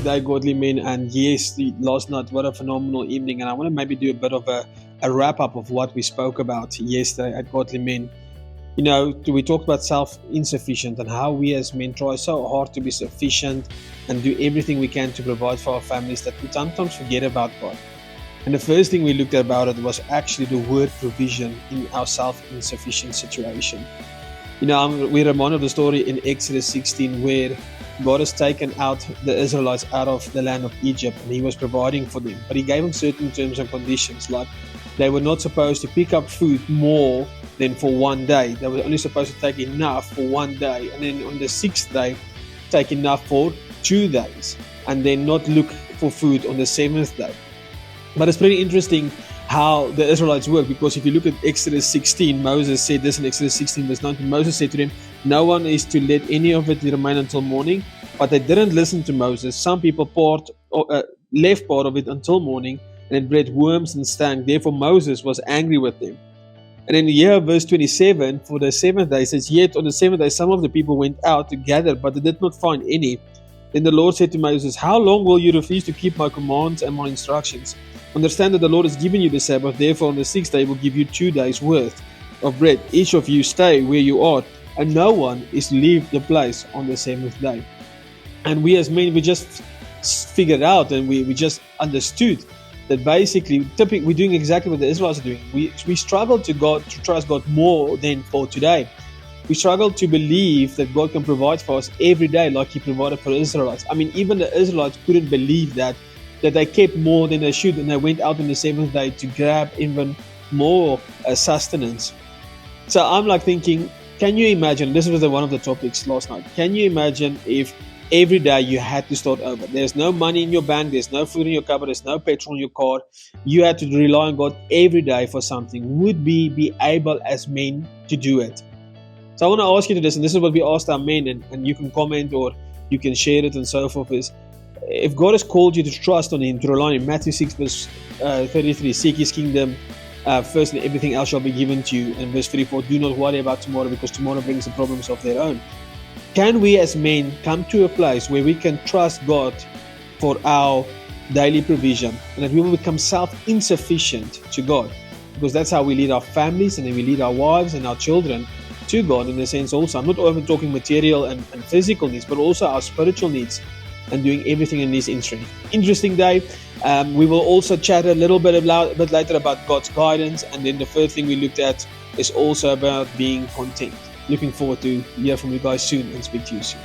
day, godly men. And yes, last night, what a phenomenal evening. And I want to maybe do a bit of a wrap up of what we spoke about yesterday at Godly Men. We talked about self-insufficient and how we as men try so hard to be sufficient and do everything we can to provide for our families that we sometimes forget about God. And the first thing we looked at about it was actually the word provision in our self-insufficient situation. We reminded of the story in Exodus 16 where God has taken out the Israelites out of the land of Egypt and He was providing for them. But He gave them certain terms and conditions, like they were not supposed to pick up food more than for one day. They were only supposed to take enough for one day. And then on the sixth day, take enough for 2 days. And then not look for food on the seventh day. But it's pretty interesting how the Israelites work, because if you look at Exodus 16, Moses said this in Exodus 16 verse 19. Moses said to them, no one is to let any of it remain until morning. But they didn't listen to Moses. Some people left part of it until morning, and it bred worms and stank. Therefore Moses was angry with them. And then here, verse 27, for the seventh day, it says, yet on the seventh day some of the people went out to gather, but they did not find any. Then the Lord said to Moses, how long will you refuse to keep my commands and my instructions? Understand that the Lord has given you the Sabbath. Therefore on the sixth day will give you 2 days' worth of bread. Each of you stay where you are, and no one is to leave the place on the seventh day. And we as men, we just figured out, and we just understood that basically, typically, we're doing exactly what the Israelites are doing. We struggle to trust God more than for today. We struggle to believe that God can provide for us every day like He provided for the Israelites. I mean, even the Israelites couldn't believe that they kept more than they should, and they went out on the seventh day to grab even more sustenance. So I'm like thinking, can you imagine, this was one of the topics last night, can you imagine if every day you had to start over? There's no money in your bank, there's no food in your cupboard, there's no petrol in your car. You had to rely on God every day for something. Would we be able as men to do it? So I want to ask you to this, and this is what we asked our men, and you can comment or you can share it and so forth, is if God has called you to trust on Him, to rely on Him, Matthew 6 verse 33, seek His kingdom first and everything else shall be given to you. And verse 34, do not worry about tomorrow, because tomorrow brings the problems of their own. Can we as men come to a place where we can trust God for our daily provision, and that we will become self-insufficient to God? Because that's how we lead our families, and then we lead our wives and our children to God in a sense also. I'm not only talking material and physical needs, but also our spiritual needs, and doing everything in this interesting day. We will also chat a little bit later about God's guidance, and then the third thing we looked at is also about being content. Looking forward to hear from you guys soon and speak to you soon.